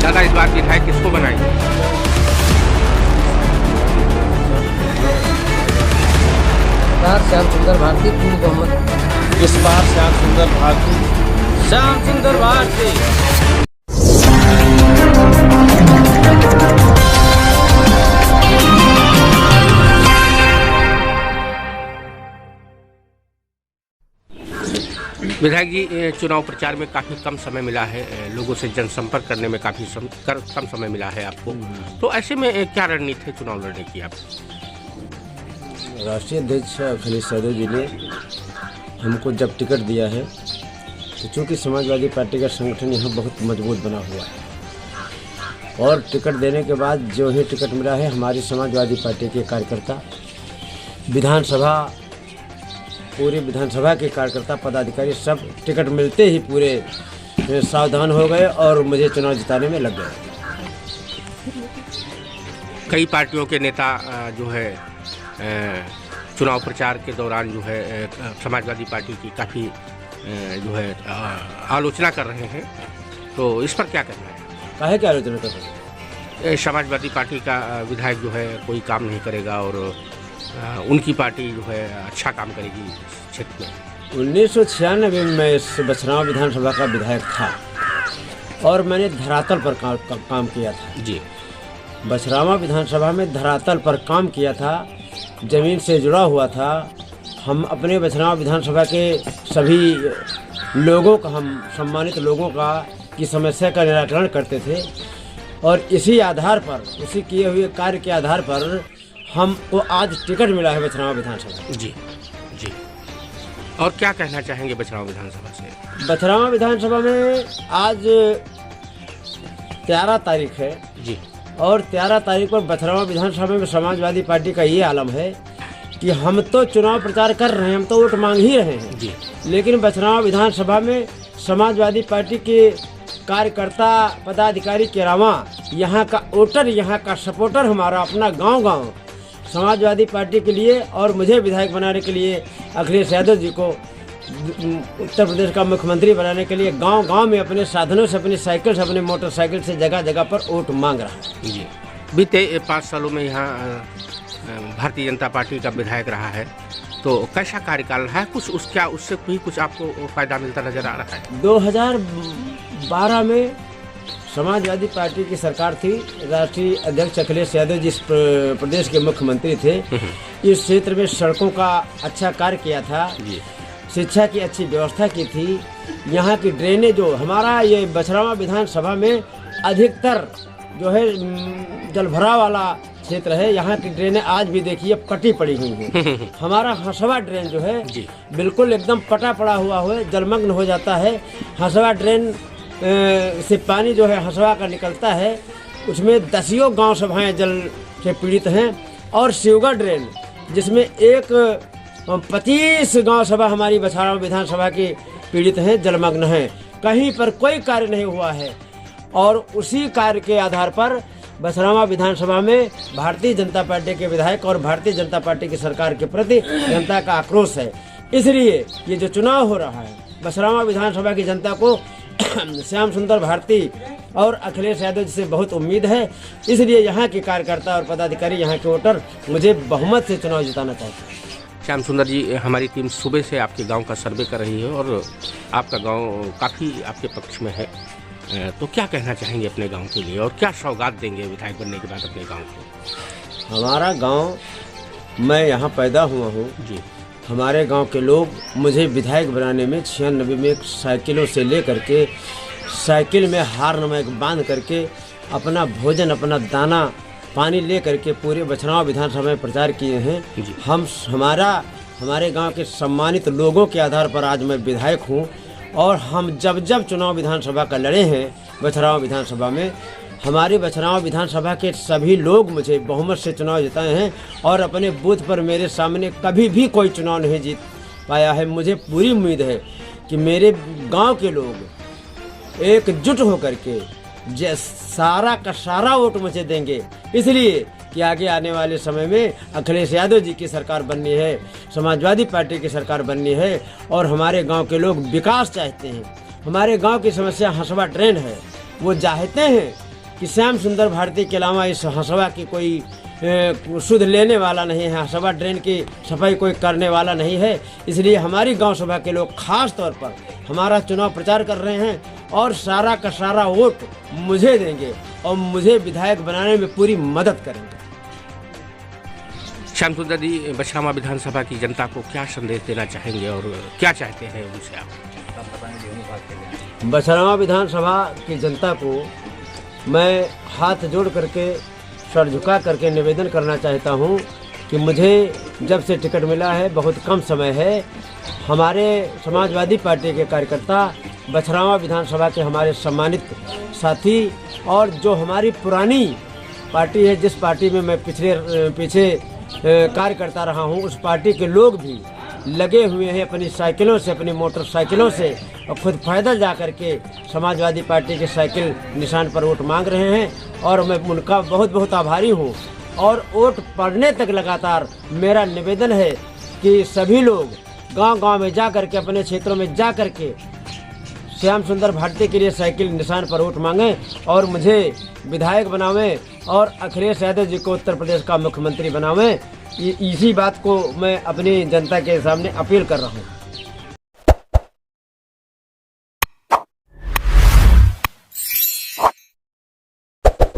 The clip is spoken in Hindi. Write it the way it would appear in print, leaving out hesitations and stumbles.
दादा इस बार विधायक किसको बनाएंगे? श्याम सुंदर भारती पूर्ण बहुमत। इस बार श्याम सुंदर भारती। श्याम सुंदर भारती। विधायक जी, चुनाव प्रचार में काफ़ी कम समय मिला है, लोगों से जनसंपर्क करने में काफ़ी कम समय मिला है आपको, तो ऐसे में क्या रणनीति है चुनाव लड़ने की आपकी? राष्ट्रीय अध्यक्ष अखिलेश यादव जी ने हमको जब टिकट दिया है तो चूँकि समाजवादी पार्टी का संगठन यहाँ बहुत मजबूत बना हुआ है और टिकट देने के बाद जो ही टिकट मिला है हमारी समाजवादी पार्टी के कार्यकर्ता पूरी विधानसभा के कार्यकर्ता पदाधिकारी सब टिकट मिलते ही पूरे सावधान हो गए और मुझे चुनाव जिताने में लग गए। कई पार्टियों के नेता जो है चुनाव प्रचार के दौरान जो है समाजवादी पार्टी की काफ़ी जो है आलोचना कर रहे हैं, तो इस पर क्या कहना है? काहे की आलोचना कर रहे हैं? समाजवादी पार्टी का विधायक जो है कोई काम नहीं करेगा और उनकी पार्टी जो है अच्छा काम करेगी क्षेत्र में। 1996 में मैं इस बछरावा विधानसभा का विधायक था और मैंने धरातल पर काम किया था। जी, बछरावा विधानसभा में धरातल पर काम किया था, ज़मीन से जुड़ा हुआ था। हम अपने बछरावा विधानसभा के सभी लोगों का, हम सम्मानित लोगों का की समस्या का निराकरण करते थे और इसी आधार पर, उसी किए हुए कार्य के आधार पर हमको आज टिकट मिला है बछरावा विधानसभा। जी जी, और क्या कहना चाहेंगे बछरावा विधानसभा से? बछरावा विधानसभा में आज 13 तारीख है जी, और 13 तारीख पर बछरावा विधानसभा में समाजवादी पार्टी का ये आलम है कि हम तो चुनाव प्रचार कर रहे हैं, हम तो वोट मांग ही रहे हैं जी, लेकिन बछरावा विधानसभा में समाजवादी पार्टी के कार्यकर्ता पदाधिकारी के अलावा यहाँ का वोटर, यहाँ का सपोर्टर, हमारा अपना गांव समाजवादी पार्टी के लिए और मुझे विधायक बनाने के लिए, अखिलेश यादव जी को उत्तर प्रदेश का मुख्यमंत्री बनाने के लिए गांव में अपने साधनों से, अपनी साइकिल से, अपने मोटरसाइकिल से जगह जगह पर वोट मांग रहा है। जी, बीते 5 सालों में यहाँ भारतीय जनता पार्टी का विधायक रहा है, तो कैसा कार्यकाल रहा है? कुछ उससे भी कुछ आपको फायदा मिलता नजर आ रहा है? 2012 में समाजवादी पार्टी की सरकार थी, राष्ट्रीय अध्यक्ष अखिलेश यादव जी प्रदेश के मुख्यमंत्री थे। इस क्षेत्र में सड़कों का अच्छा कार्य किया था, शिक्षा की अच्छी व्यवस्था की थी। यहाँ की ड्रेनेज, जो हमारा ये बछरावा विधानसभा में अधिकतर जो है जलभराव वाला क्षेत्र है, यहाँ की ड्रेनें आज भी देखिए अब कटी पड़ी हुई है। हमारा हंसवा ड्रेन जो है बिल्कुल एकदम पटा पड़ा हुआ है, जलमग्न हो जाता है। हंसवा ड्रेन से पानी जो है हंसवा का निकलता है, उसमें 10 गांव सभाएं जल से पीड़ित हैं और शिवगा ड्रेन जिसमें 25 गांव सभा हमारी बछरावा विधानसभा की पीड़ित हैं, जलमग्न हैं। कहीं पर कोई कार्य नहीं हुआ है और उसी कार्य के आधार पर बछरावा विधानसभा में भारतीय जनता पार्टी के विधायक और भारतीय जनता पार्टी की सरकार के प्रति जनता का आक्रोश है। इसलिए ये जो चुनाव हो रहा है, बछरावा विधानसभा की जनता को श्याम सुंदर भारती और अखिलेश यादव जी से बहुत उम्मीद है। इसलिए यहाँ के कार्यकर्ता और पदाधिकारी, यहाँ के वोटर मुझे बहुमत से चुनाव जिताना चाहते हैं। श्याम सुंदर जी, हमारी टीम सुबह से आपके गांव का सर्वे कर रही है और आपका गांव काफ़ी आपके पक्ष में है, तो क्या कहना चाहेंगे अपने गांव के लिए और क्या सौगात देंगे विधायक बनने के बाद अपने गांव को? हमारा गाँव, मैं यहाँ पैदा हुआ हूँ जी, हमारे गांव के लोग मुझे विधायक बनाने में 96 में साइकिलों से लेकर के, साइकिल में हार्न बांध करके अपना भोजन, अपना दाना पानी ले करके पूरे बछरावा विधानसभा में प्रचार किए हैं। हमारे गांव के सम्मानित लोगों के आधार पर आज मैं विधायक हूं और हम जब चुनाव विधानसभा का लड़े हैं बछरावा विधानसभा में, हमारे बछरावा विधानसभा के सभी लोग मुझे बहुमत से चुनाव जिताए हैं और अपने बूथ पर मेरे सामने कभी भी कोई चुनाव नहीं जीत पाया है। मुझे पूरी उम्मीद है कि मेरे गांव के लोग एकजुट होकर के सारा का सारा वोट मुझे देंगे, इसलिए कि आगे आने वाले समय में अखिलेश यादव जी की सरकार बननी है, समाजवादी पार्टी की सरकार बननी है और हमारे गांव के लोग विकास चाहते हैं। हमारे गांव की समस्या हंसवा ड्रेन है, वो चाहते हैं कि श्याम सुंदर भारती के अलावा इस हसवा की कोई शुद्ध लेने वाला नहीं है, हसवा ड्रेन की सफाई कोई करने वाला नहीं है। इसलिए हमारी गांव सभा के लोग खास तौर पर हमारा चुनाव प्रचार कर रहे हैं और सारा का सारा वोट मुझे देंगे और मुझे विधायक बनाने में पूरी मदद करेंगे। श्याम सुंदर जी, बछरावा विधानसभा की जनता को क्या संदेश देना चाहेंगे और क्या चाहते हैं उनसे आप? बछरावा विधानसभा की जनता को मैं हाथ जोड़ करके सर झुका करके निवेदन करना चाहता हूं कि मुझे जब से टिकट मिला है, बहुत कम समय है, हमारे समाजवादी पार्टी के कार्यकर्ता, बछरावा विधानसभा के हमारे सम्मानित साथी और जो हमारी पुरानी पार्टी है, जिस पार्टी में मैं पीछे कार्य करता रहा हूं, उस पार्टी के लोग भी लगे हुए हैं अपनी साइकिलों से, अपनी मोटरसाइकिलों से और खुद पैदल जा कर के समाजवादी पार्टी के साइकिल निशान पर वोट मांग रहे हैं और मैं उनका बहुत बहुत आभारी हूं। और वोट पड़ने तक लगातार मेरा निवेदन है कि सभी लोग गांव-गांव में जा कर के, अपने क्षेत्रों में जा कर के श्याम सुंदर भारती के लिए साइकिल निशान पर वोट मांगें और मुझे विधायक बनावें और अखिलेश यादव जी को उत्तर प्रदेश का मुख्यमंत्री बनावें। इसी बात को मैं अपनी जनता के सामने अपील कर रहा हूँ।